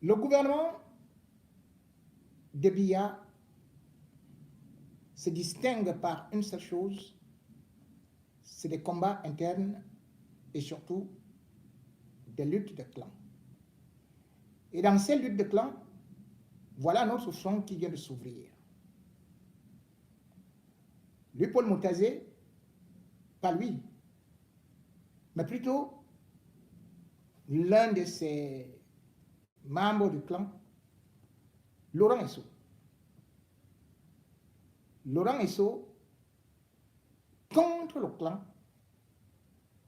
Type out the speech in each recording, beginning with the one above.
Le gouvernement de Biya se distingue par une seule chose, c'est des combats internes et surtout des luttes de clans. Et dans ces luttes de clans, voilà notre front qui vient de s'ouvrir. Lui, Paul Moutazé, pas lui, mais plutôt l'un de ses membres du clan, Laurent Esso. Laurent Esso contre le clan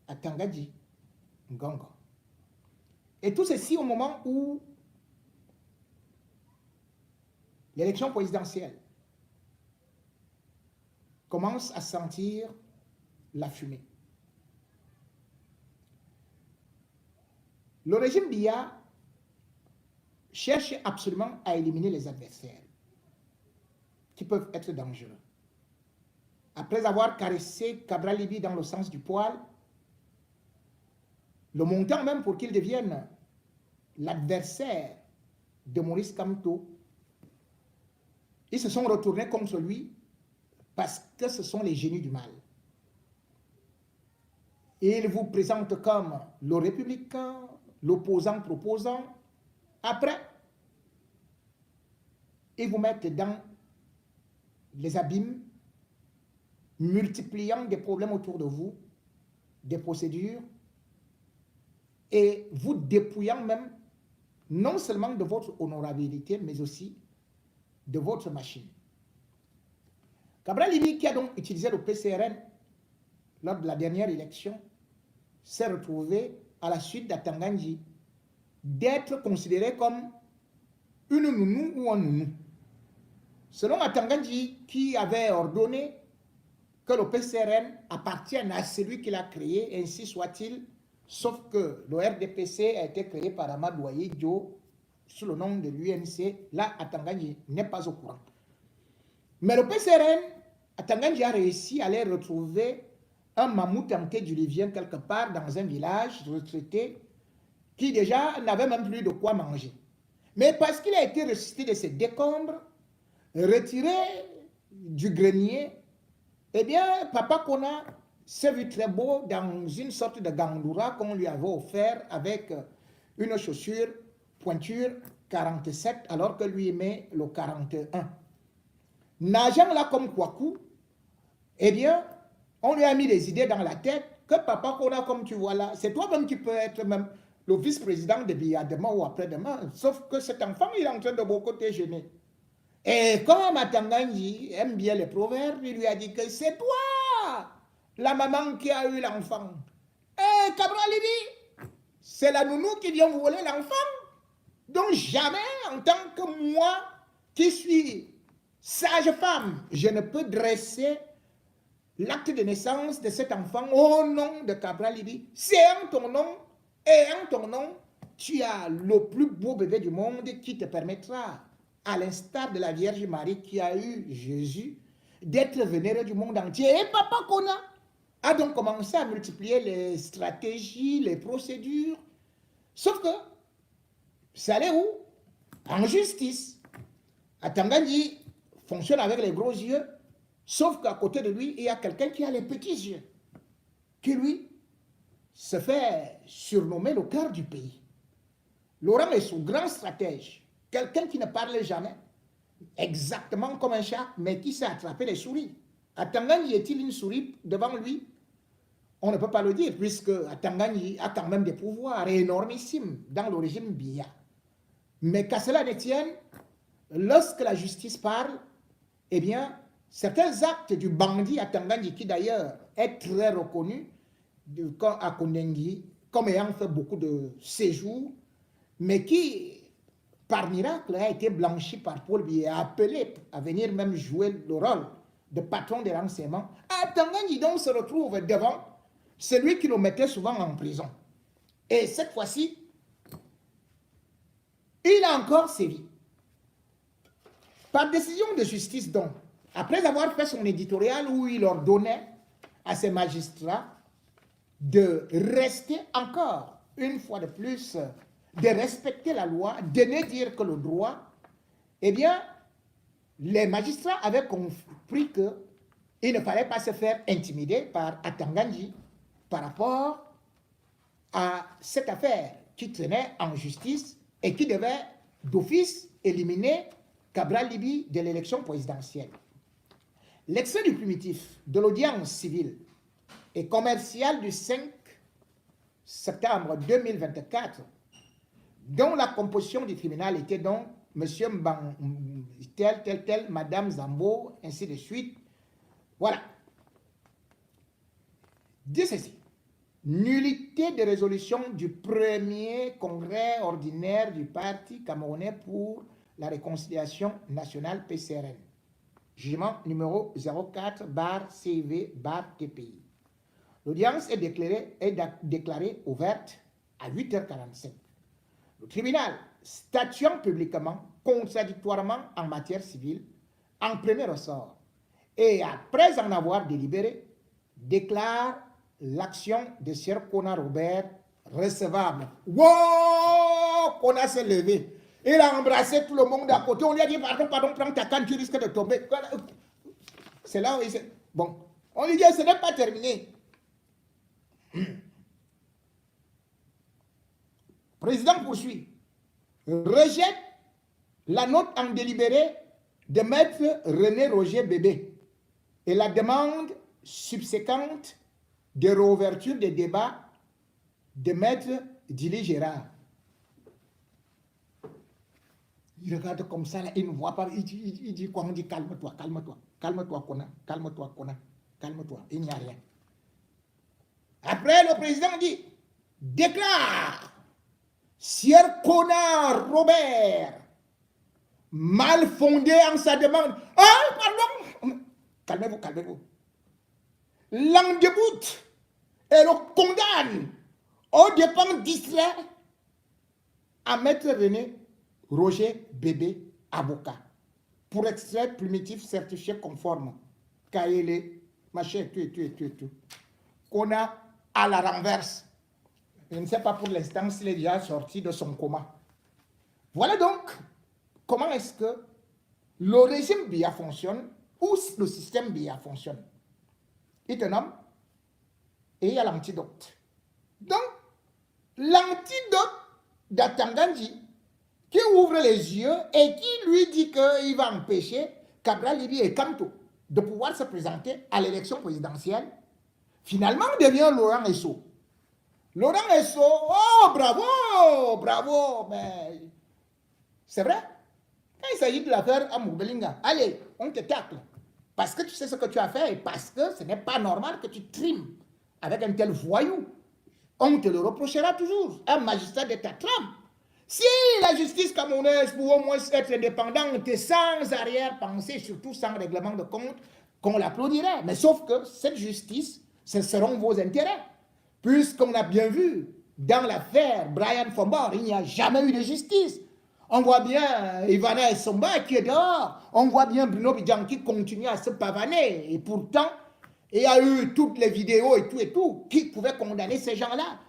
à Tangadji, Ngongo. Et tout ceci au moment où l'élection présidentielle commence à sentir la fumée. Le régime Biya cherche absolument à éliminer les adversaires qui peuvent être dangereux. Après avoir caressé Cabral Libye dans le sens du poil, le montant même pour qu'il devienne l'adversaire de Maurice Kamto, ils se sont retournés contre lui parce que ce sont les génies du mal. Et ils vous présentent comme le républicain, l'opposant proposant. Après, ils vous mettent dans les abîmes, multipliant des problèmes autour de vous, des procédures, et vous dépouillant même non seulement de votre honorabilité, mais aussi de votre machine. Cabral Libye, qui a donc utilisé le PCRN lors de la dernière élection, s'est retrouvé à la suite d'Atanganji d'être considéré comme une nounou ou un nounou. Selon Atanganji, qui avait ordonné que le PCRN appartienne à celui qui l'a créé, ainsi soit-il, sauf que le RDPC a été créé par Amadou Dio sous le nom de l'UNC. Là, Atanganji n'est pas au courant. Mais le PCRN, Atanganji a réussi à aller retrouver un mammouth antédiluvien quelque part dans un village retraité qui déjà n'avait même plus de quoi manger. Mais parce qu'il a été ressuscité de ses décombres, retiré du grenier, eh bien, Papa Kona s'est vu très beau dans une sorte de gandoura qu'on lui avait offert avec une chaussure pointure 47 alors que lui met le 41. Nageant là comme Kwaku, eh bien, on lui a mis des idées dans la tête que Papa Kona, comme tu vois là, c'est toi-même qui peux être même le vice-président de Biya demain ou après-demain. Sauf que cet enfant, il est en train de beaucoup déjeuner. Et comme Atanganji aime bien les proverbes, il lui a dit que c'est toi, la maman qui a eu l'enfant. Et Cabral dit, c'est la nounou qui vient voler l'enfant. Donc jamais, en tant que moi, qui suis sage-femme, je ne peux dresser l'acte de naissance de cet enfant au nom de Cabral Libye. C'est en ton nom, et en ton nom, tu as le plus beau bébé du monde qui te permettra, à l'instar de la Vierge Marie qui a eu Jésus, d'être vénéré du monde entier. Et Papa Kona a donc commencé à multiplier les stratégies, les procédures. Sauf que, ça allait où? En justice. Atanganji fonctionne avec les gros yeux, sauf qu'à côté de lui, il y a quelqu'un qui a les petits yeux, qui lui se fait surnommer le cœur du pays. Laurent est son grand stratège, quelqu'un qui ne parle jamais, exactement comme un chat, mais qui sait attraper les souris. Atanganji est-il une souris devant lui? On ne peut pas le dire, puisque Atanganji a quand même des pouvoirs énormissimes dans le régime Biya. Mais qu'à cela ne tienne, lorsque la justice parle, eh bien, certains actes du bandit Atanganji, qui d'ailleurs est très reconnu à Kondengi, comme ayant fait beaucoup de séjours, mais qui, par miracle, a été blanchi par Paul Biya, appelé à venir même jouer le rôle de patron des renseignements. Atanganji donc se retrouve devant celui qui le mettait souvent en prison. Et cette fois-ci, il a encore sévi. Par décision de justice donc, après avoir fait son éditorial où il ordonnait à ses magistrats de rester encore une fois de plus de respecter la loi, de ne dire que le droit, eh bien, les magistrats avaient compris qu'il ne fallait pas se faire intimider par Atanganji par rapport à cette affaire qui traînait en justice et qui devait d'office éliminer Cabral Libi de l'élection présidentielle. L'extrait du primitif de l'audience civile et commerciale du 5 septembre 2024, dont la composition du tribunal était donc Monsieur Mbang, tel, Madame Zambo, ainsi de suite. Voilà. Dit ceci. Nullité de résolution du premier congrès ordinaire du Parti camerounais pour la réconciliation nationale PCRN. Jugement numéro 04/CV/TPI. L'audience est déclarée ouverte à 8h45. Le tribunal, statuant publiquement, contradictoirement en matière civile, en premier ressort, et après en avoir délibéré, déclare l'action de Sir Kona Robert recevable. Wow! Kona s'est levé. Il a embrassé tout le monde à côté. On lui a dit, pardon, prends ta canne, tu risques de tomber. C'est là où il s'est... Bon, on lui dit, ce n'est pas terminé. Président poursuit. Rejette la note en délibéré de maître René Roger Bébé et la demande subséquente de réouverture des débats de maître Dili Gérard. Il regarde comme ça, là, il ne voit pas, il dit quoi? On dit calme-toi, Kona, calme-toi, il n'y a rien. Après, le président dit, déclare Sir Kona Robert mal fondé en sa demande. Ah, pardon, calmez-vous. L'en déboute et le condamne au dépens d'Israël à maître René Roger Bébé, avocat, pour extrait primitif certifié conforme. Kaele, machin, tout. Qu'on a à la renverse. Je ne sais pas pour l'instant s'il est déjà sorti de son coma. Voilà donc comment est-ce que le régime BIA fonctionne ou le système BIA fonctionne. Il te nomme et il y a l'antidote. Donc, l'antidote d'Atanganji qui ouvre les yeux et qui lui dit qu'il va empêcher Cabral Libi et Kanto de pouvoir se présenter à l'élection présidentielle, finalement devient Laurent Esso. Laurent Esso, oh bravo, mais c'est vrai. Quand il s'agit de l'affaire Amoubelinga, allez, on te tacle. Parce que tu sais ce que tu as fait et parce que ce n'est pas normal que tu trimes avec un tel voyou. On te le reprochera toujours. Un magistrat de ta trame. Si la justice camerounaise pouvait au moins être indépendante et sans arrière-pensée, surtout sans règlement de compte, qu'on l'applaudirait. Mais sauf que cette justice, ce seront vos intérêts. Puisqu'on a bien vu, dans l'affaire Brian Fombor, il n'y a jamais eu de justice. On voit bien Ivana Essomba qui est dehors. On voit bien Bruno Bidjan qui continue à se pavaner. Et pourtant, il y a eu toutes les vidéos et tout, qui pouvaient condamner ces gens-là.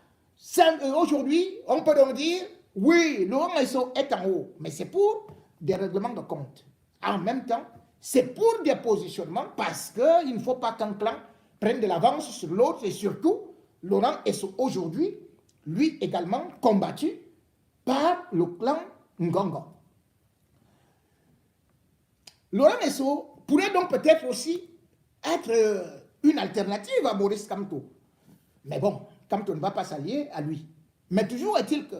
Aujourd'hui, on peut donc dire, oui, Laurent Esso est en haut, mais c'est pour des règlements de compte. En même temps, c'est pour des positionnements parce qu'il ne faut pas qu'un clan prenne de l'avance sur l'autre et surtout, Laurent Esso aujourd'hui, lui également combattu par le clan Ngongo. Laurent Esso pourrait donc peut-être aussi être une alternative à Maurice Kamto. Mais bon, Kamto ne va pas s'allier à lui. Mais toujours est-il que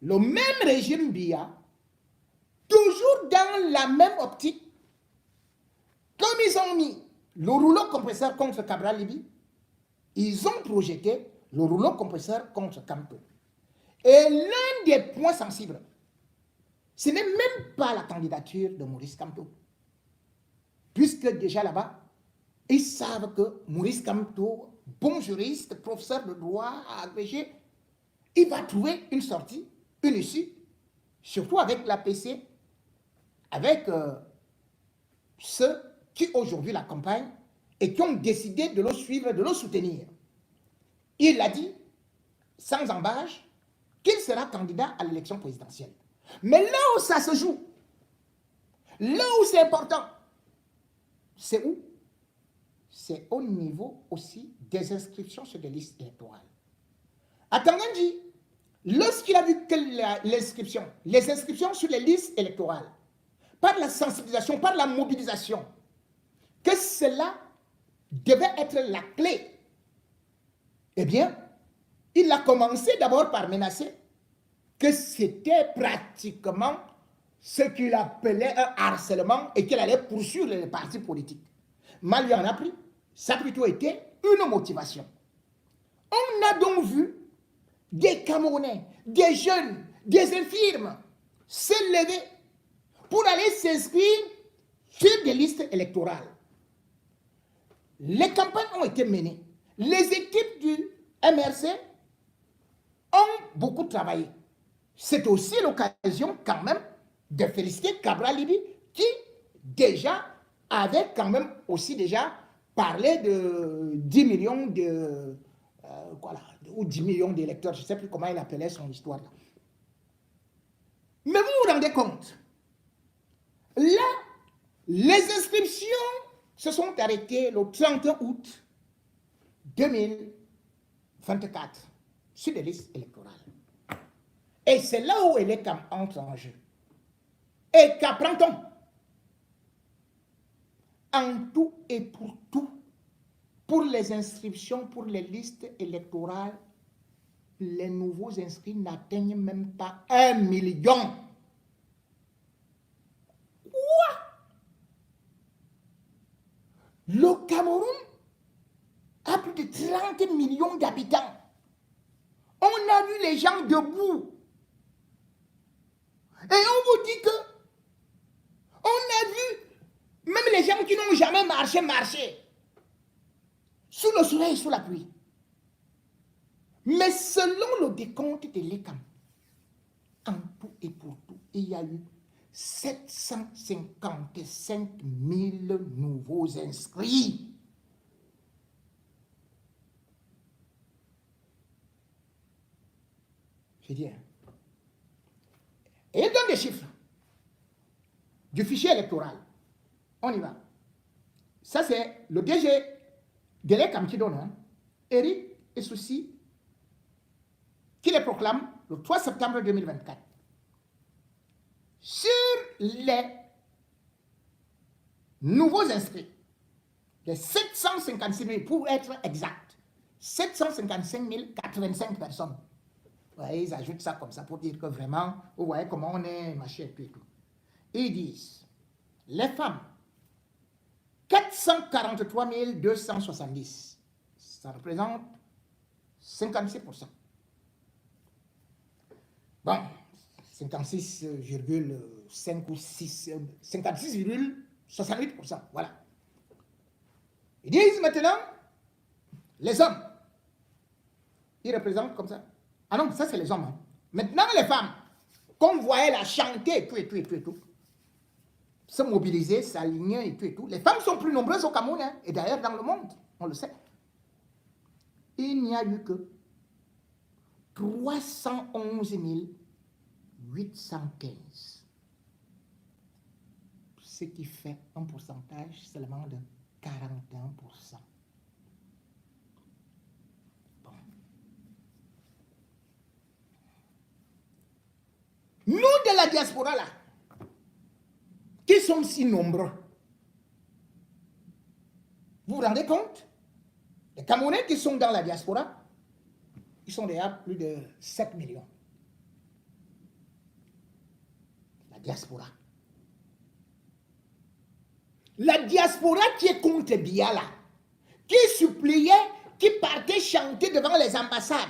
le même régime BIA, toujours dans la même optique, comme ils ont mis le rouleau compresseur contre Cabral Libi, ils ont projeté le rouleau compresseur contre Kamto. Et l'un des points sensibles, ce n'est même pas la candidature de Maurice Kamto. Puisque déjà là-bas, ils savent que Maurice Kamto, bon juriste, professeur de droit, agrégé, il va trouver une sortie, une issue, surtout avec l'APC, avec ceux qui aujourd'hui l'accompagnent et qui ont décidé de le suivre, de le soutenir. Il l'a dit, sans embâche, qu'il sera candidat à l'élection présidentielle. Mais là où ça se joue, là où c'est important, c'est où? C'est au niveau aussi des inscriptions sur des listes électorales. À Tangandji, lorsqu'il a vu que les inscriptions sur les listes électorales, par la sensibilisation, par la mobilisation, que cela devait être la clé, eh bien, il a commencé d'abord par menacer que c'était pratiquement ce qu'il appelait un harcèlement et qu'il allait poursuivre les partis politiques. Mal lui en a pris. Ça a plutôt été une motivation. On a donc vu des Camerounais, des jeunes, des infirmes se lever pour aller s'inscrire sur des listes électorales. Les campagnes ont été menées. Les équipes du MRC ont beaucoup travaillé. C'est aussi l'occasion quand même de féliciter Cabral Libi qui déjà avait quand même aussi déjà parlé de 10 millions de ou 10 millions d'électeurs, je ne sais plus comment il appelait son histoire là. Mais vous vous rendez compte, là, les inscriptions se sont arrêtées le 31 août 2024 sur des listes électorales. Et c'est là où elle entre en jeu. Et qu'apprend-on? En tout et pour tout, pour les inscriptions, pour les listes électorales, les nouveaux inscrits n'atteignent même pas 1 million. Quoi? Le Cameroun a plus de 30 millions d'habitants. On a vu les gens debout. Et on vous dit que on a vu même les gens qui n'ont jamais marché sous le soleil et sous la pluie. Mais selon le décompte de l'ECAM, en tout et pour tout, il y a eu 755 000 nouveaux inscrits. Je dis, et il donne des chiffres du fichier électoral. On y va. Ça, c'est le DG de l'ECAM qui donne, Eric Essouci, qui les proclame le 3 septembre 2024. Sur les nouveaux inscrits, les 756 000, pour être exact, 755 085 personnes. Vous voyez, ils ajoutent ça comme ça pour dire que vraiment, vous voyez comment on est, machin et tout. Ils disent, les femmes, 443 270. Ça représente 56%. Bon, 56,5 ou 6, 56,68%. Voilà. Ils disent maintenant, les hommes, ils représentent comme ça. Ah non, ça c'est les hommes. Maintenant les femmes, qu'on voyait la chanter et tout, se mobiliser, s'aligner et tout. Les femmes sont plus nombreuses au Cameroun et d'ailleurs dans le monde, on le sait. Il n'y a eu que 311 815. Ce qui fait un pourcentage seulement de 41%. Bon. Nous de la diaspora là, qui sommes si nombreux, vous vous rendez compte? Les Camerounais qui sont dans la diaspora, ils sont déjà plus de 7 millions. La diaspora. La diaspora qui est contre Biya là, qui suppliait, qui partait chanter devant les ambassades.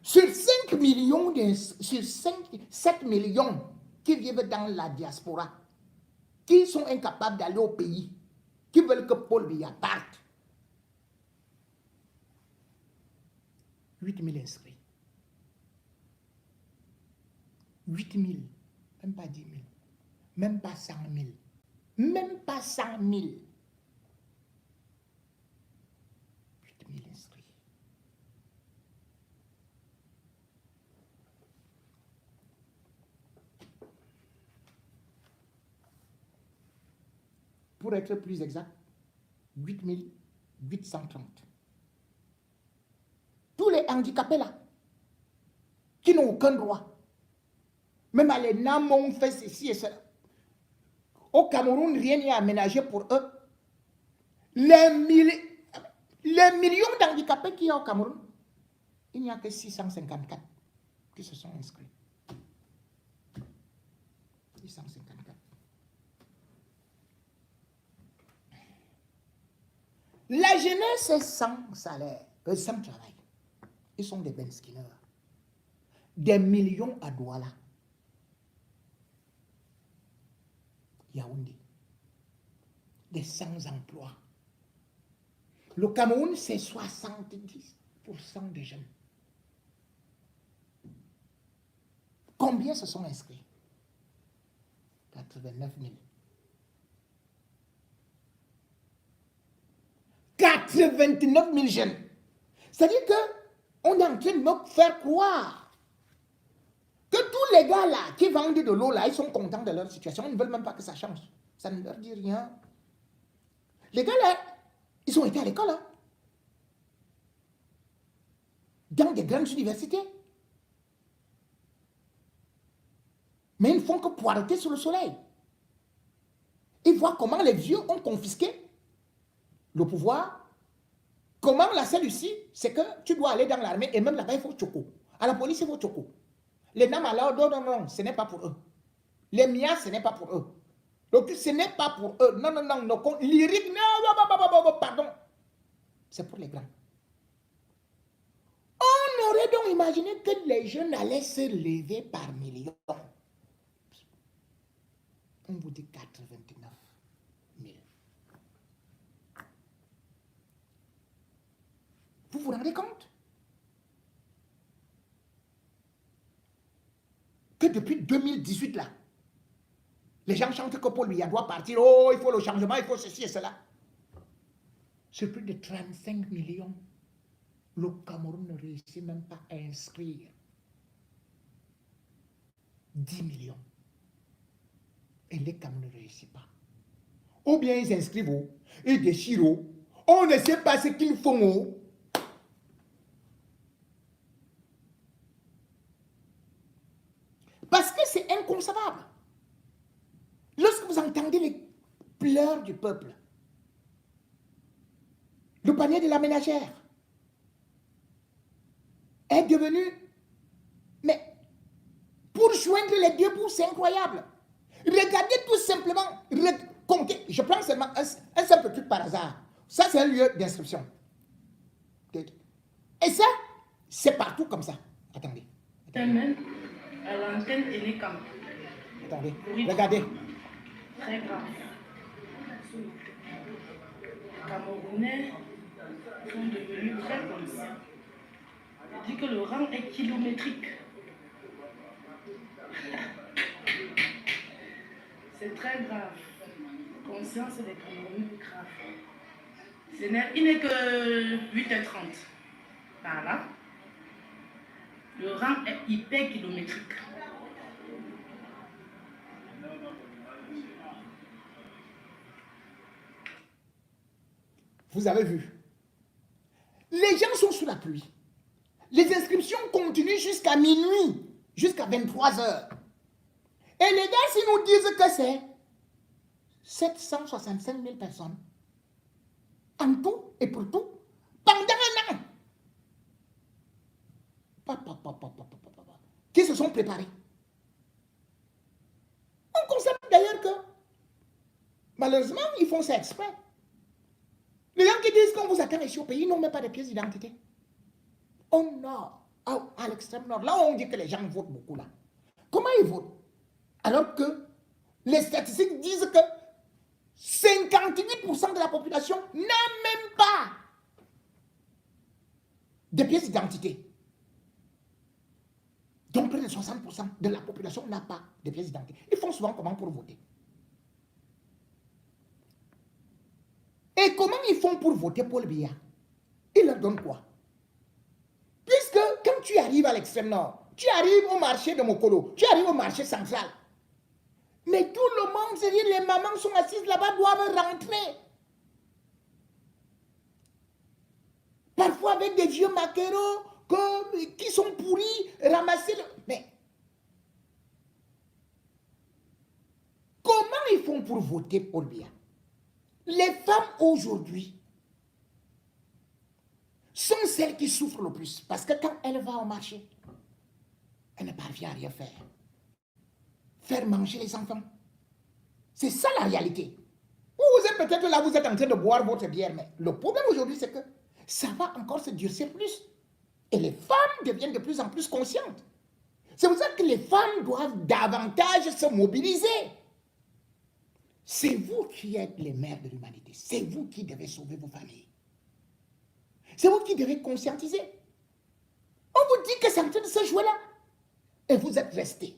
Sur 5 millions, sur 7 millions qui vivent dans la diaspora, qui sont incapables d'aller au pays, qui veulent que Paul Biya parte. 8 000 inscrits. 8 000, même pas 10 000, même pas 100 000, même pas 100 000. 8 000 inscrits. pour être plus exact, 8830. Tous les handicapés là, qui n'ont aucun droit. Même à l'ENAM, on fait ceci et cela. Au Cameroun, rien n'est aménagé pour eux. Les millions d'handicapés qu'il y a au Cameroun, il n'y a que 654 qui se sont inscrits. 654. La jeunesse est sans salaire, sans travail. Ils sont des benskillers. Des millions à Douala. Yaoundé. Des sans-emploi. Le Cameroun, c'est 70% des jeunes. Combien se sont inscrits? 89 000. 89 000 jeunes. C'est-à-dire qu'on est en train de me faire croire que tous les gars là qui vendent de l'eau là, ils sont contents de leur situation. Ils ne veulent même pas que ça change. Ça ne leur dit rien. Les gars là, ils ont été à l'école. Hein, dans des grandes universités. Mais ils ne font que poireter sur le soleil. Ils voient comment les vieux ont confisqué le pouvoir. Comment la seule ici, c'est que tu dois aller dans l'armée et même là-bas, il faut choco. À la police, il faut choco. Les Namala, non, ce n'est pas pour eux. Les Mia, ce n'est pas pour eux. Donc, ce n'est pas pour eux. Non, lyrique, non, pardon. C'est pour les grands. On aurait donc imaginé que les jeunes allaient se lever par millions. On vous dit 89 000. Vous vous rendez compte que depuis 2018 là, les gens chantent que Paul Biya doit partir, oh il faut le changement, il faut ceci et cela. Sur plus de 35 millions, le Cameroun ne réussit même pas à inscrire 10 millions. Et les Camerounais ne réussissent pas. Ou bien ils inscrivent, ils déchirent, on ne sait pas ce qu'ils font. Parce que c'est inconcevable. Lorsque vous entendez les pleurs du peuple, le panier de la ménagère est devenu, mais pour joindre les deux bouts, c'est incroyable. Regardez tout simplement, comptez, je prends seulement un simple truc par hasard. Ça, c'est un lieu d'inscription. Et ça, c'est partout comme ça. Attendez. Même à l'antenne Télécam. Attendez, regardez. Très grave. Les Camerounais sont devenus très conscients. On dit que le rang est kilométrique. C'est très grave. Conscience des Camerounais grave. Il n'est que 8h30. Par là. Le rang est hyper kilométrique. Vous avez vu. Les gens sont sous la pluie. Les inscriptions continuent jusqu'à minuit, jusqu'à 23h. Et les gars, s'ils nous disent que c'est 765 000 personnes, en tout et pour tout, pendant un an, qui se sont préparés. On constate d'ailleurs que, malheureusement, ils font ça exprès. Les gens qui disent qu'on vous attend ici au pays n'ont même pas de pièces d'identité. Au nord, à l'extrême nord, là où on dit que les gens votent beaucoup là. Comment ils votent? Alors que les statistiques disent que 58% de la population n'a même pas de pièces d'identité. Donc près de 60% de la population n'a pas de pièces d'identité. Ils font souvent comment pour voter? Et comment ils font pour voter Paul Biya? Ils leur donnent quoi? Puisque quand tu arrives à l'extrême nord, tu arrives au marché de Mokolo, tu arrives au marché central, Mais tout le monde, c'est-à-dire les mamans sont assises là-bas, doivent rentrer. Parfois avec des vieux maquereaux qui sont pourris, ramasser le... Mais comment ils font pour voter pour bien? Les femmes aujourd'hui sont celles qui souffrent le plus. Parce que quand elle va au marché, elle ne parvient à rien faire. Faire manger les enfants. C'est ça la réalité. Vous êtes peut-être là, vous êtes en train de boire votre bière, mais le problème aujourd'hui, c'est que ça va encore se durcir plus. Et les femmes deviennent de plus en plus conscientes. C'est pour ça que les femmes doivent davantage se mobiliser. C'est vous qui êtes les mères de l'humanité. C'est vous qui devez sauver vos familles. C'est vous qui devez conscientiser. On vous dit que c'est en train de se jouer là. Et vous êtes restés.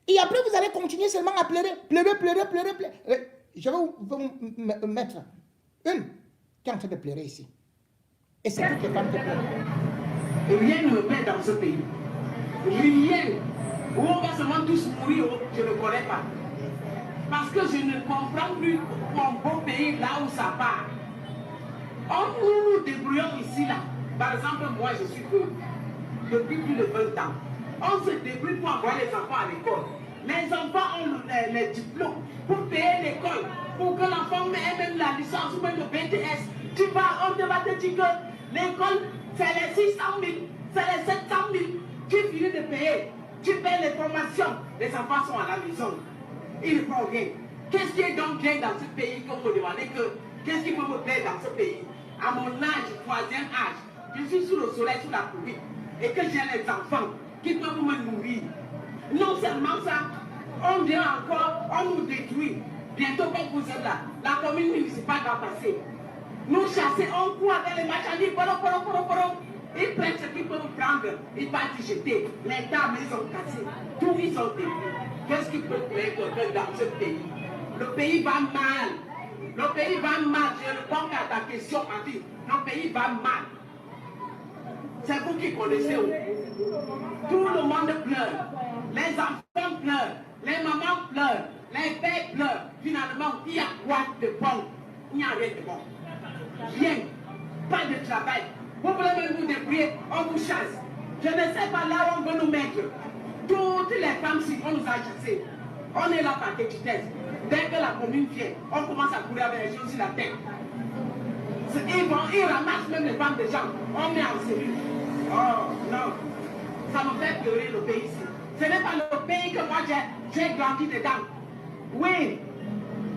Et après, vous allez continuer seulement à pleurer. Pleurer, pleurer, pleurer, pleurer. Je vais vous mettre une qui est en train de pleurer ici. Et c'est toutes les femmes qui pleurent. Rien ne me plaît dans ce pays. Rien. Où on va seulement tous mourir, je ne connais pas. Parce que je ne comprends plus mon beau pays là où ça part. Nous nous débrouillons ici là. Par exemple, moi je suis pauvre. Depuis plus de 20 ans. On se débrouille pour envoyer les enfants à l'école. Les enfants ont les diplômes pour payer l'école. Pour que l'enfant ait même la licence ou même le BTS. On te va te dire que l'école, c'est les 600 000, c'est les 700 000. Tu finis de payer. Tu payes les formations. Les enfants sont à la maison. Ils ne font rien. Qu'est-ce qui est donc bien dans ce pays que vous me demandez que qu'est-ce qui peut me plaire dans ce pays? À mon âge, 3e âge, je suis sous le soleil, sous la pluie, et que j'ai les enfants qui peuvent me nourrir. Non seulement ça, on vient encore, on nous détruit. Bientôt, quand vous êtes là, la commune municipale va passer. Nous chasser, on court avec les marchandises, ils prennent ce qu'ils peuvent prendre, ils partent jeter. Les tables, ils ont cassé, tout, ils ont détruit. Qu'est-ce qui peut plaire dans ce pays? Le pays va mal. Le pays va mal. Je réponds à ta question, Adi. Le pays va mal. C'est vous qui connaissez où? Tout le monde pleure. Les enfants pleurent. Les mamans pleurent. Les pères pleurent. Finalement, il y a quoi de bon? Il n'y a rien de bon. Rien. Pas de travail. Vous voulez même vous débrouiller, on vous chasse. Je ne sais pas là où on veut nous mettre. Toutes les femmes, si on nous a chassés, on est là par petitesse. Dès que la commune vient, on commence à courir avec les choses sur la tête. Ils ramassent même les femmes des gens. On met en cellule. Oh non, ça me fait pleurer le pays ici. Ce n'est pas le pays que moi j'ai grandi dedans. Oui,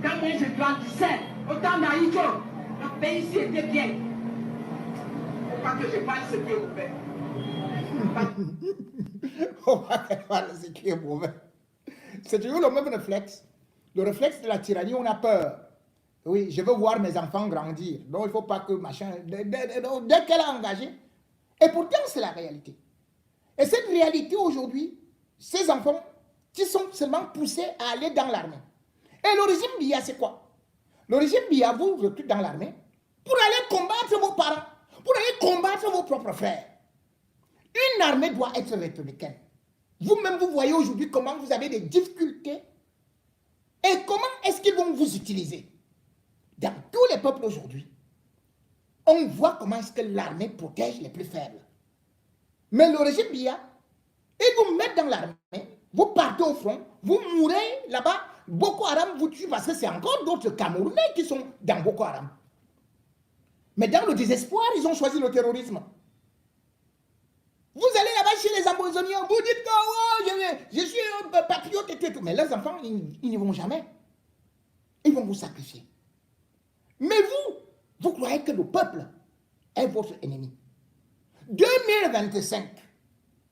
quand moi je grandissais, au temps d'Aïcho, le pays ici était bien. Faut pas que je parle ce qui est mauvais. On va voir ce qui est mauvais. C'est toujours le même réflexe. Le réflexe de la tyrannie, on a peur. Oui, je veux voir mes enfants grandir. Donc, il ne faut pas que machin... Dès qu'elle a engagé. Et pourtant, c'est la réalité. Et cette réalité aujourd'hui, ces enfants qui sont seulement poussés à aller dans l'armée. Et le régime Biya, c'est quoi? Le régime Biya vous recrute dans l'armée pour aller combattre vos parents, pour aller combattre vos propres frères. Une armée doit être républicaine. Vous-même, vous voyez aujourd'hui comment vous avez des difficultés et comment est-ce qu'ils vont vous utiliser. Dans tous les peuples aujourd'hui, on voit comment est-ce que l'armée protège les plus faibles. Mais le régime Biya, ils vous mettent dans l'armée, vous partez au front, vous mourrez là-bas, Boko Haram vous tue parce que c'est encore d'autres Camerounais qui sont dans Boko Haram. Mais dans le désespoir, ils ont choisi le terrorisme. Vous allez là-bas chez les Amazoniens, vous dites que oh, je suis un patriote et tout. Mais leurs enfants, ils n'y vont jamais. Ils vont vous sacrifier. Mais vous croyez que le peuple est votre ennemi. 2025,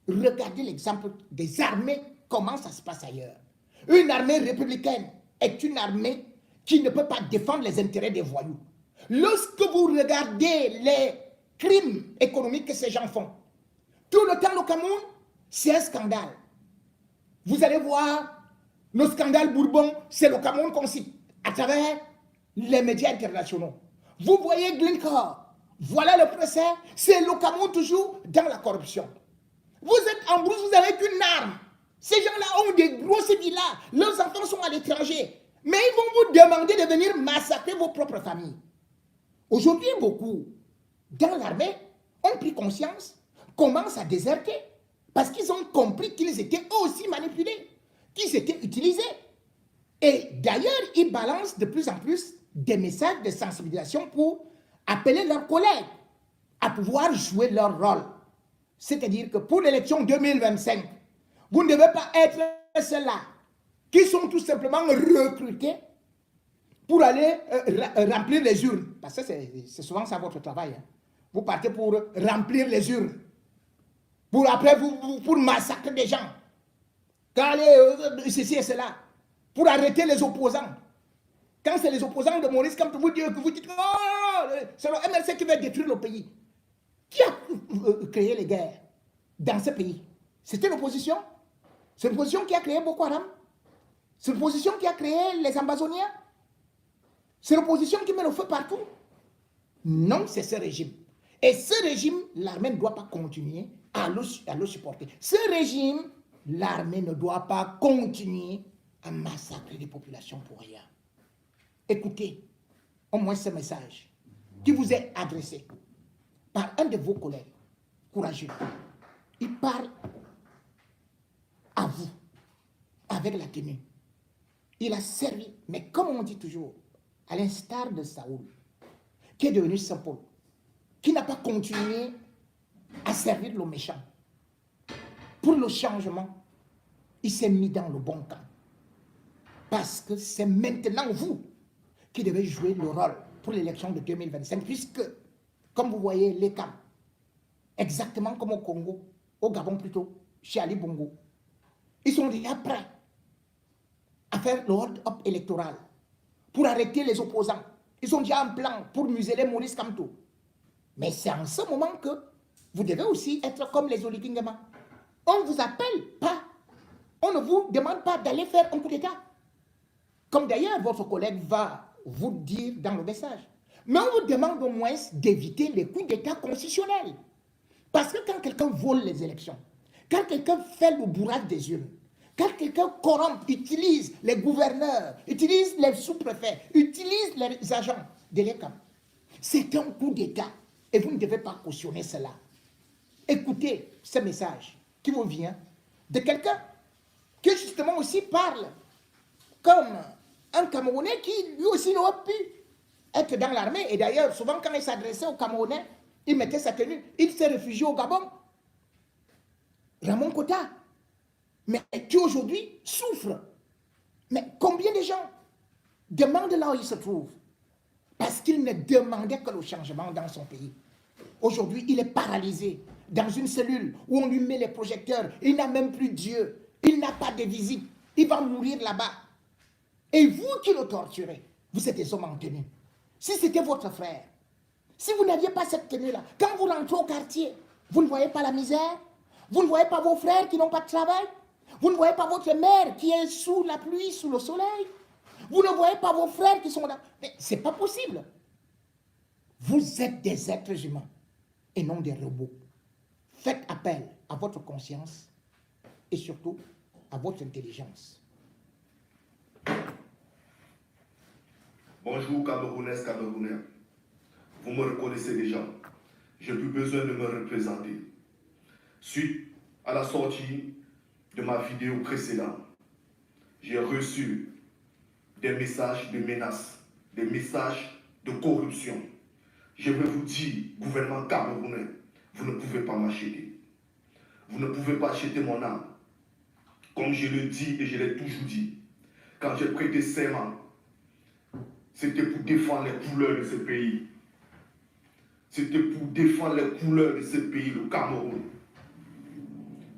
regardez l'exemple des armées, comment ça se passe ailleurs. Une armée républicaine est une armée qui ne peut pas défendre les intérêts des voyous. Lorsque vous regardez les crimes économiques que ces gens font, tout le temps le Cameroun, c'est un scandale. Vous allez voir, le scandale Bourbon, c'est le Cameroun qu'on cite à travers les médias internationaux. Vous voyez Glencore, voilà le procès, c'est le Cameroun toujours dans la corruption. Vous êtes en brousse, vous avez qu'une arme, Ces gens-là ont des grosses villas, leurs enfants sont à l'étranger. Mais ils vont vous demander de venir massacrer vos propres familles. Aujourd'hui, beaucoup dans l'armée ont pris conscience, commencent à déserter, parce qu'ils ont compris qu'ils étaient aussi manipulés, qu'ils étaient utilisés. Et d'ailleurs, ils balancent de plus en plus des messages de sensibilisation pour appeler leurs collègues à pouvoir jouer leur rôle. C'est-à-dire que pour l'élection 2025, vous ne devez pas être ceux-là qui sont tout simplement recrutés pour aller remplir les urnes. Parce que c'est souvent ça votre travail. Hein. Vous partez pour remplir les urnes. Pour après, pour massacrer des gens. Quand ceci et cela. Pour arrêter les opposants. Quand c'est les opposants de Maurice Kamto, vous dites oh, c'est le MLC qui va détruire le pays. Qui a créé les guerres dans ce pays? C'était l'opposition. C'est l'opposition qui a créé Boko Haram. C'est l'opposition qui a créé les Ambazoniens. C'est l'opposition qui met le feu partout. Non, c'est ce régime. Et ce régime, l'armée ne doit pas continuer à le supporter. Ce régime, l'armée ne doit pas continuer à massacrer les populations pour rien. Écoutez au moins ce message qui vous est adressé par un de vos collègues courageux. Il parle à vous avec la tenue. Il a servi, mais comme on dit toujours, à l'instar de Saoul, qui est devenu Saint Paul, qui n'a pas continué à servir le méchant. Pour le changement, il s'est mis dans le bon camp. Parce que c'est maintenant vous qui devez jouer le rôle pour l'élection de 2025, puisque, comme vous voyez, les camps, exactement comme au Congo, au Gabon plutôt, chez Ali Bongo, ils sont déjà prêts à faire le hold-up électoral pour arrêter les opposants. Ils sont déjà en plan pour museler Maurice Kamto. Mais c'est en ce moment que vous devez aussi être comme les Olikingema. On ne vous appelle pas. On ne vous demande pas d'aller faire un coup d'État. Comme d'ailleurs votre collègue va vous dire dans le message. Mais on vous demande au moins d'éviter les coups d'État constitutionnels. Parce que quand quelqu'un vole les élections, quand quelqu'un fait le bourrage des urnes, quand quelqu'un corrompt, utilise les gouverneurs, utilise les sous-préfets, utilise les agents de l'ECAM, c'est un coup d'État. Et vous ne devez pas cautionner cela. Écoutez ce message qui vous vient de quelqu'un qui justement aussi parle comme un Camerounais qui lui aussi aurait pu être dans l'armée. Et d'ailleurs, souvent quand il s'adressait aux Camerounais, il mettait sa tenue, il s'est réfugié au Gabon. Ramon Kota, mais qui aujourd'hui souffre. Mais combien de gens demandent là où il se trouve? Parce qu'il ne demandait que le changement dans son pays. Aujourd'hui, il est paralysé dans une cellule où on lui met les projecteurs. Il n'a même plus Dieu. Il n'a pas de visite. Il va mourir là-bas. Et vous qui le torturez, vous êtes des hommes en tenue. Si c'était votre frère, si vous n'aviez pas cette tenue-là, quand vous rentrez au quartier, vous ne voyez pas la misère? Vous ne voyez pas vos frères qui n'ont pas de travail? Vous ne voyez pas votre mère qui est sous la pluie, sous le soleil? Vous ne voyez pas vos frères qui sont là? Mais ce n'est pas possible. Vous êtes des êtres humains et non des robots. Faites appel à votre conscience et surtout à votre intelligence. Bonjour Camerounaises, Camerounais. Vous me reconnaissez déjà. Je n'ai plus besoin de me représenter. Suite à la sortie de ma vidéo précédente, j'ai reçu des messages de menaces, des messages de corruption. Je vais vous dire, gouvernement camerounais, vous ne pouvez pas m'acheter. Vous ne pouvez pas acheter mon âme. Comme je le dis et je l'ai toujours dit, quand j'ai prêté serment, c'était pour défendre les couleurs de ce pays. C'était pour défendre les couleurs de ce pays, le Cameroun.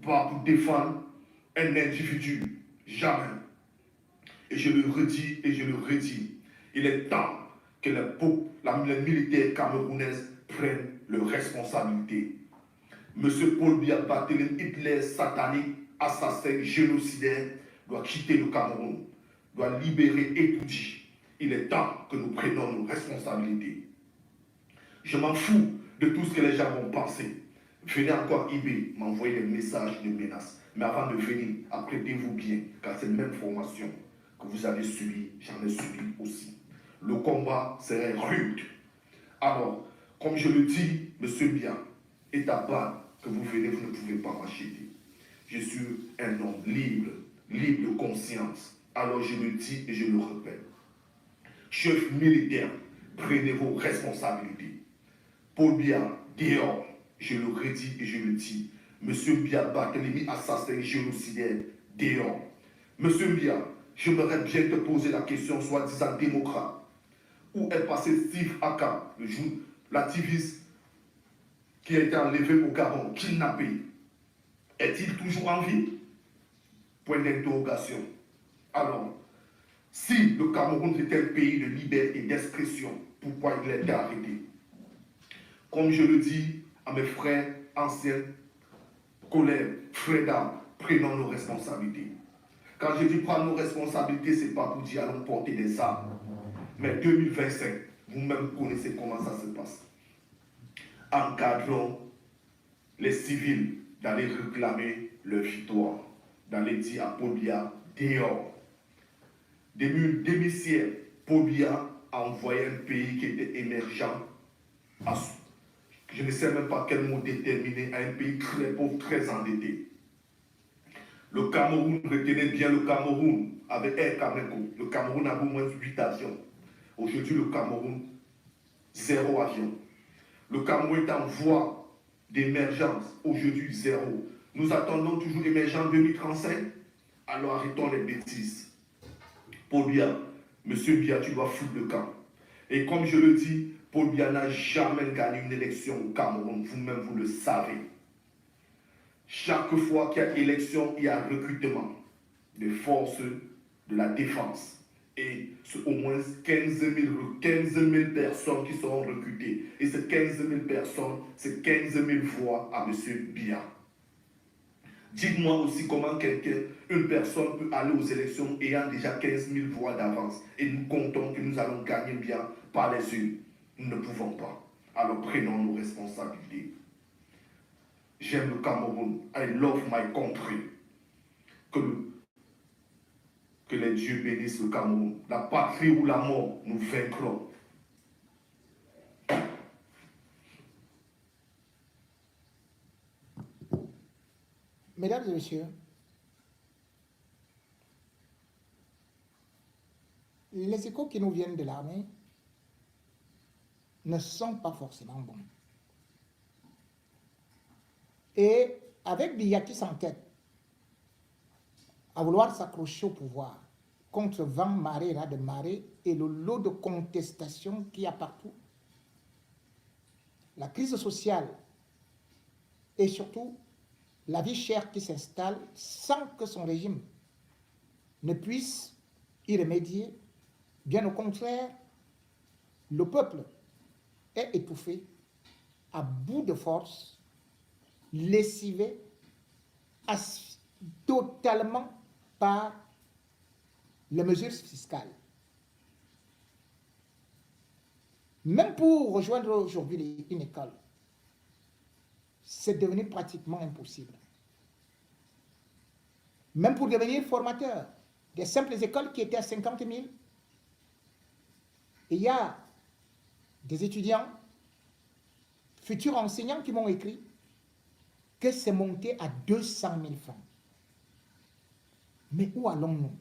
Pas pour défendre un individu, jamais. Et je le redis et je le redis, il est temps que les militaires camerounaises prennent leurs responsabilités. Monsieur Paul Biya Barthélémy, Hitler satanique, assassin, génocidaire, doit quitter le Cameroun, doit libérer Etoudi. Il est temps que nous prenions nos responsabilités. Je m'en fous de tout ce que les gens vont penser. Venez encore eBay m'envoyer des messages de menaces. Mais avant de venir, apprêtez-vous bien, car c'est la même formation que vous avez subie, j'en ai subi aussi. Le combat serait rude. Alors, comme je le dis, monsieur Bia, est à bas que vous venez, vous ne pouvez pas m'acheter. Je suis un homme libre, libre de conscience. Alors je le dis et je le répète. Chef militaire, prenez vos responsabilités. Paul Biya, dehors, je le redis et je le dis. Monsieur Biya Barthélémy, assassin génocidaire, dehors. Monsieur Biya, j'aimerais bien te poser la question, soi-disant démocrate. Où est passé Steve Aka, l'activiste qui a été enlevé au Gabon, kidnappé? Est-il toujours en vie? Point d'interrogation. Alors, si le Cameroun était un pays de liberté et d'expression, pourquoi il a été arrêté? Comme je le dis à mes frères anciens collègues, frères d'armes, prenons nos responsabilités. Quand je dis prendre nos responsabilités, ce n'est pas pour dire allons porter des armes. Mais 2025, vous-même connaissez comment ça se passe. Encadrons les civils d'aller réclamer leur victoire, d'aller dire à Paul Biya, dehors. Début 2000, Paul Biya a envoyé un pays qui était émergent, je ne sais même pas quel mot déterminer, à un pays très pauvre, très endetté. Le Cameroun, retenez bien le Cameroun, avec Air Cameco. Le Cameroun a au moins 8 avions. Aujourd'hui, le Cameroun, 0 avion. Le Cameroun est en voie d'émergence. Aujourd'hui, 0. Nous attendons toujours l'émergence 2035. Alors arrêtons les bêtises. Paul Biya, monsieur Biya, tu dois foutre le camp. Et comme je le dis, Paul Biya n'a jamais gagné une élection au Cameroun. Vous-même, vous le savez. Chaque fois qu'il y a élection, il y a recrutement des forces de la défense. Et c'est au moins 15 000 personnes qui seront recrutées. Et ces 15 000 personnes, c'est 15 000 voix à M. Biya. Dites-moi aussi comment une personne peut aller aux élections ayant déjà 15 000 voix d'avance. Et nous comptons que nous allons gagner bien par les urnes. Nous ne pouvons pas. Alors prenons nos responsabilités. J'aime le Cameroun. I love my country. Que les dieux bénissent le Cameroun. La patrie ou la mort, nous vaincrons. Mesdames et messieurs, les échos qui nous viennent de l'armée ne sont pas forcément bons. Et avec Biya qui s'entête à vouloir s'accrocher au pouvoir contre vent, marée, ras de marée et le lot de contestation qu'il y a partout, la crise sociale et surtout la vie chère qui s'installe sans que son régime ne puisse y remédier. Bien au contraire, le peuple est étouffé, à bout de force, lessivé, totalement par les mesures fiscales. Même pour rejoindre aujourd'hui une école, c'est devenu pratiquement impossible. Même pour devenir formateur, des simples écoles qui étaient à 50 000, il y a des étudiants, futurs enseignants qui m'ont écrit que c'est monté à 200 000 francs. Mais où allons-nous?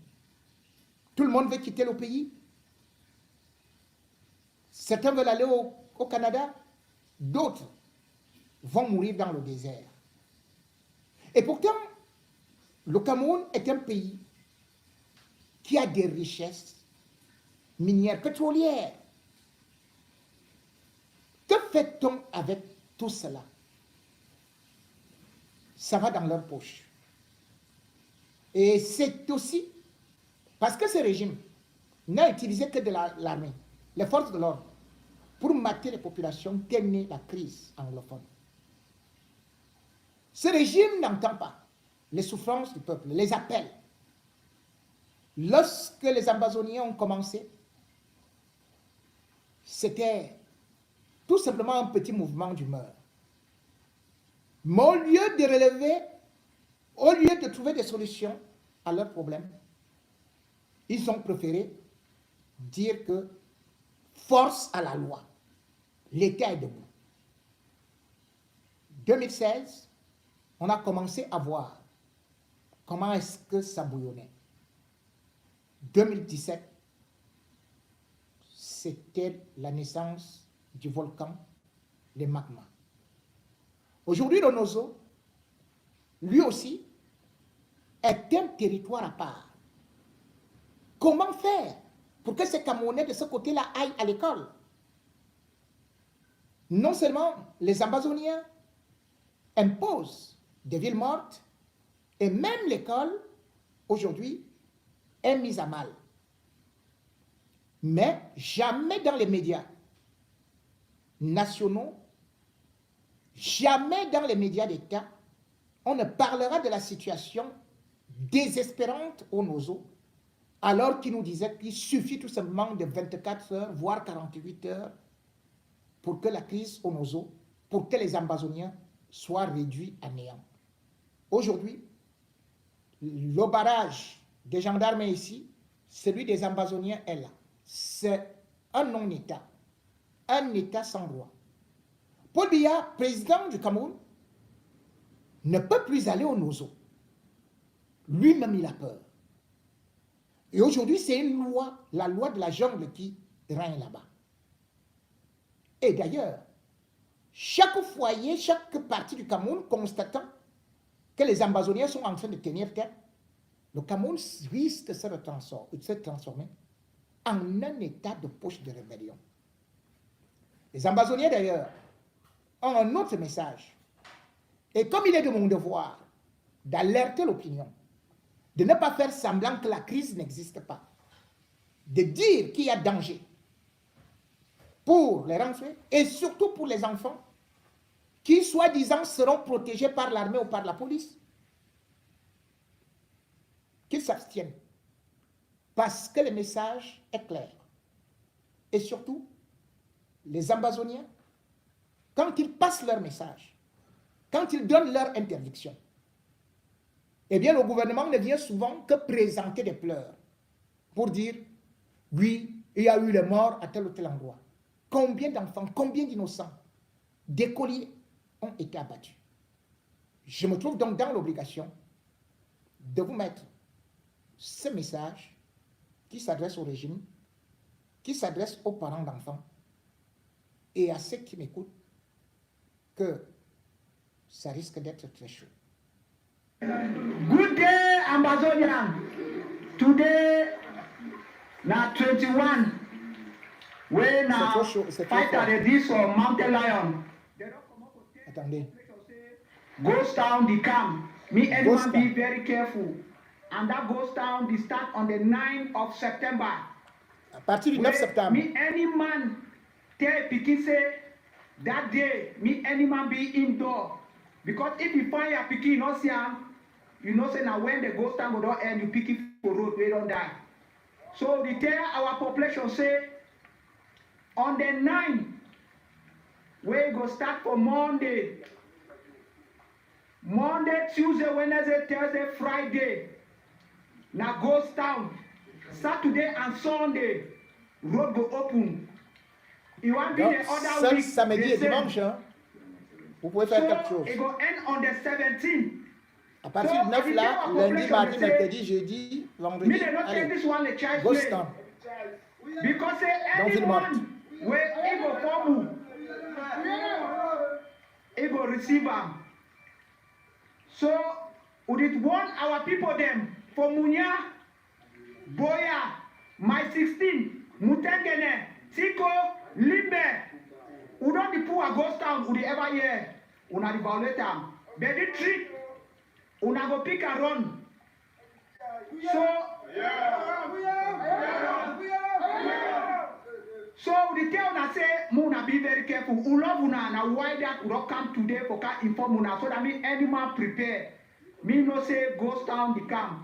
Tout le monde veut quitter le pays. Certains veulent aller au Canada, d'autres vont mourir dans le désert. Et pourtant, le Cameroun est un pays qui a des richesses minières, pétrolières. Que fait-on avec tout cela? Ça va dans leur poche. Et c'est aussi parce que ce régime n'a utilisé que de l'armée, les forces de l'ordre, pour mater les populations qu'est née la crise anglophone. Ce régime n'entend pas les souffrances du peuple, les appels. Lorsque les Amazoniens ont commencé, c'était tout simplement un petit mouvement d'humeur. Mais au lieu de relever au lieu de trouver des solutions à leurs problèmes, ils ont préféré dire que force à la loi, l'État est debout. 2016, on a commencé à voir comment est-ce que ça bouillonnait. 2017, c'était la naissance du volcan, le magma. Aujourd'hui, le Nozo, lui aussi, est un territoire à part. Comment faire pour que ces Camerounais de ce côté-là aillent à l'école? Non seulement les Amazoniens imposent des villes mortes, et même l'école, aujourd'hui, est mise à mal. Mais jamais dans les médias nationaux, jamais dans les médias d'État, on ne parlera de la situation désespérante au Nozo, alors qu'il nous disait qu'il suffit tout simplement de 24 heures, voire 48 heures, pour que la crise au Nozo, pour que les Amazoniens soient réduits à néant. Aujourd'hui, le barrage des gendarmes ici, celui des Amazoniens est là. C'est un non-État, un État sans droit. Paul Biya, président du Cameroun, ne peut plus aller au Nozo. Lui-même, il a peur. Et aujourd'hui, c'est une loi, la loi de la jungle qui règne là-bas. Et d'ailleurs, chaque foyer, chaque partie du Cameroun constatant que les Amazoniens sont en train de tenir tête, le Cameroun risque de se transformer en un état de poche de rébellion. Les Amazoniens, d'ailleurs, ont un autre message. Et comme il est de mon devoir d'alerter l'opinion, de ne pas faire semblant que la crise n'existe pas, de dire qu'il y a danger pour les rentrées et surtout pour les enfants qui, soi-disant, seront protégés par l'armée ou par la police, qu'ils s'abstiennent. Parce que le message est clair. Et surtout, les Amazoniens, quand ils passent leur message, quand ils donnent leur interdiction, eh bien, le gouvernement ne vient souvent que présenter des pleurs pour dire, oui, il y a eu les morts à tel ou tel endroit. Combien d'enfants, combien d'innocents, d'écoliers ont été abattus. Je me trouve donc dans l'obligation de vous mettre ce message qui s'adresse au régime, qui s'adresse aux parents d'enfants et à ceux qui m'écoutent, que ça risque d'être très chaud. Good day, Amazonian. Today, na 21. When fight at this or Mountain Lion. Attendez. Ghost town the camp. Me anyone be very careful. And that ghost town the start on the 9th of September. À partir du 9 septembre. Me any man tell Pikin say that day me any man be indoor. Because if you find your Pikin, you know see am, you know say now when the ghost town go down end, you pick it for road, they don't die. So they tell our population say on the 9th, we go start for Monday, Tuesday, Wednesday, Thursday, Friday. Now ghost town. Saturday and Sunday, road go open. You want to be the other week. Samedi et dimanche, hein, vous pouvez faire quelque chose. It go end on the 17th. À partir du 9 là, lundi, mardi, mercredi, jeudi, vendredi, allez, ghost town. Because anyone where he go form, he go receive am. So we did warn our people them for Munya, Boya, My 16, Mutengene, Tiko, Limbe. We don't the poor ghost town we ever hear. Una the violate am. But the trick, una go pick and run. So the tell una say, Muna be very careful. We love una and why that we don't come today for can inform una so that me any man prepare. Me no say ghost town the camp.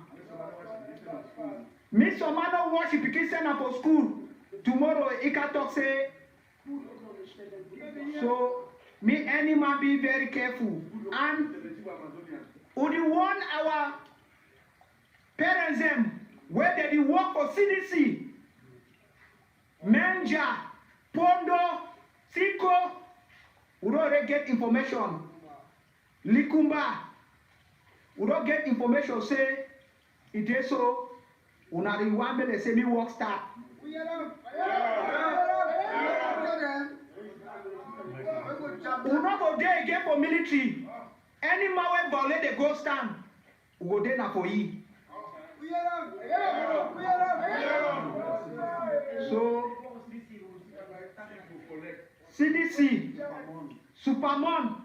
Me some man don't watch it because send up for school. Tomorrow he can talk say. So me any man be very careful. And we want our parents them where they work for CDC, Menja, Pondo, Siko, we don't get information. Likumba, we don't get information. Say it is so. Una the one that they say me work start. We not go there again for military. Any man when violate the ghost stand, we go there now for you. So CDC, Superman,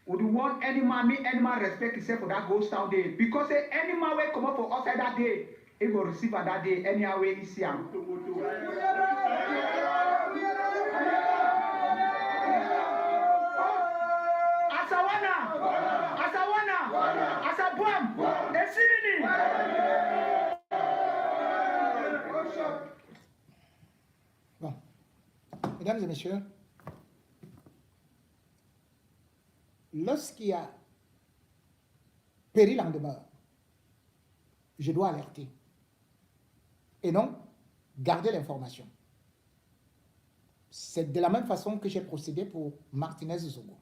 would want any man, make any man respect himself for that ghost town day. Because any man will come up for outside that day, he will receive at that day any way he see him. Asawana, Asabwam, Esinini. Bon, mesdames et messieurs, lorsqu'il y a péril en demeure, je dois alerter. Et non, garder l'information. C'est de la même façon que j'ai procédé pour Martinez Zogo.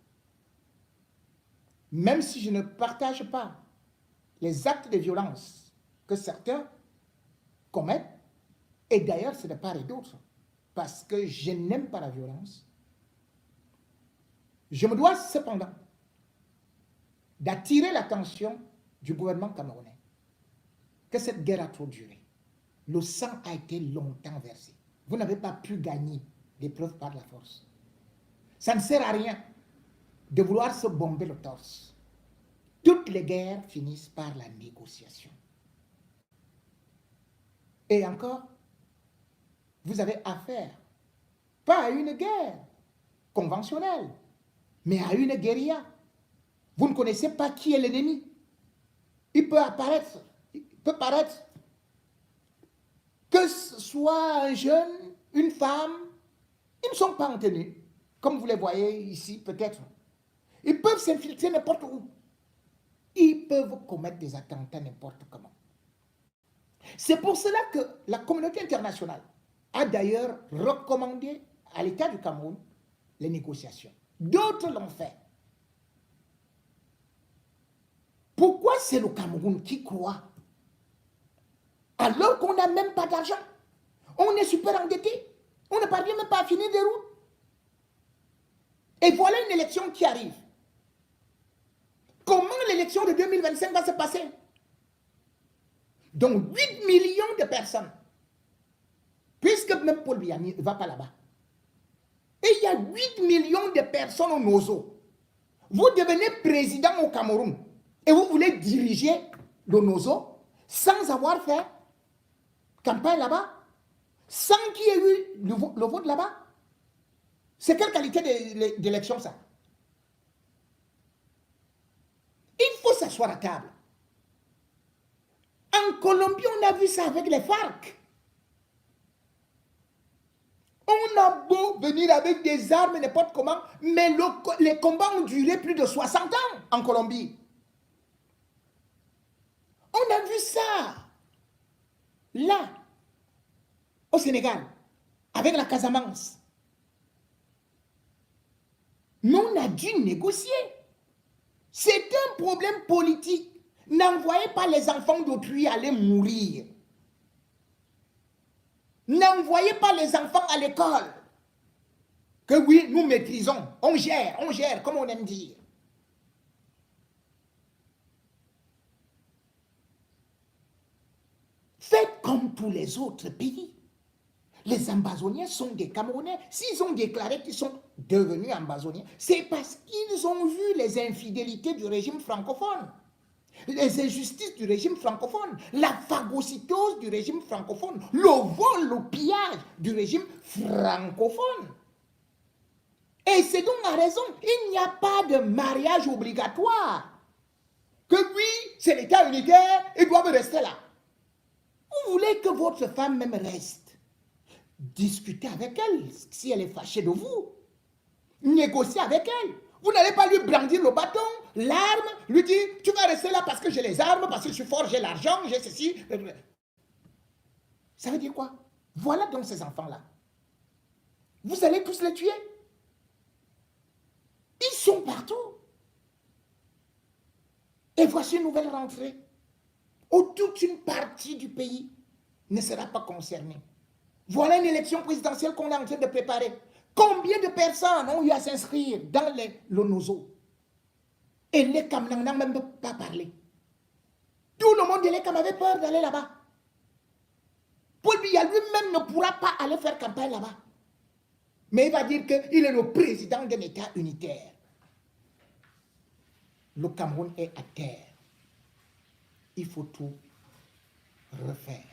Même si je ne partage pas les actes de violence que certains commettent, et d'ailleurs c'est de part et d'autre, parce que je n'aime pas la violence, je me dois cependant d'attirer l'attention du gouvernement camerounais que cette guerre a trop duré. Le sang a été longtemps versé. Vous n'avez pas pu gagner l'épreuve par la force. Ça ne sert à rien de vouloir se bomber le torse. Toutes les guerres finissent par la négociation. Et encore, vous avez affaire, pas à une guerre conventionnelle, mais à une guérilla. Vous ne connaissez pas qui est l'ennemi. Il peut paraître que ce soit un jeune, une femme, ils ne sont pas en tenue, comme vous les voyez ici peut-être. Ils peuvent s'infiltrer n'importe où. Ils peuvent commettre des attentats n'importe comment. C'est pour cela que la communauté internationale a d'ailleurs recommandé à l'État du Cameroun les négociations. D'autres l'ont fait. Pourquoi c'est le Cameroun qui croit? Alors qu'on n'a même pas d'argent. On est super endetté. On ne parvient même pas à finir des routes. Et voilà une élection qui arrive. Comment l'élection de 2025 va se passer? Donc 8 millions de personnes, puisque même Paul Biya ne va pas là-bas. Et il y a 8 millions de personnes au Nozo. Vous devenez président au Cameroun et vous voulez diriger le Nozo sans avoir fait campagne là-bas, sans qu'il y ait eu le vote là-bas. C'est quelle qualité d'élection ça? Il faut s'asseoir à table. En Colombie, on a vu ça avec les FARC. On a beau venir avec des armes, n'importe comment, mais les combats ont duré plus de 60 ans en Colombie. On a vu ça là, au Sénégal, avec la Casamance. Mais on a dû négocier. C'est un problème politique. N'envoyez pas les enfants d'autrui aller mourir. N'envoyez pas les enfants à l'école. Que oui, nous maîtrisons. On gère, comme on aime dire. Faites comme tous les autres pays. Les Ambazoniens sont des Camerounais. S'ils ont déclaré qu'ils sont devenus Ambazoniens, c'est parce qu'ils ont vu les infidélités du régime francophone, les injustices du régime francophone, la phagocytose du régime francophone, le vol, le pillage du régime francophone. Et c'est donc la raison, il n'y a pas de mariage obligatoire. Que oui, c'est l'État unitaire, ils doivent rester là. Vous voulez que votre femme même reste. Discutez avec elle si elle est fâchée de vous. Négociez avec elle. Vous n'allez pas lui brandir le bâton, l'arme, lui dire, tu vas rester là parce que j'ai les armes, parce que je suis fort, j'ai l'argent, j'ai ceci. Ça veut dire quoi? Voilà donc ces enfants-là. Vous allez tous les tuer. Ils sont partout. Et voici une nouvelle rentrée où toute une partie du pays ne sera pas concernée. Voilà une élection présidentielle qu'on est en train de préparer. Combien de personnes ont eu à s'inscrire dans le Nozo? Et les Cam n'en ont même pas parlé. Tout le monde de l'ECAM avait peur d'aller là-bas. Paul Biya lui-même ne pourra pas aller faire campagne là-bas. Mais il va dire qu'il est le président d'un État unitaire. Le Cameroun est à terre. Il faut tout refaire.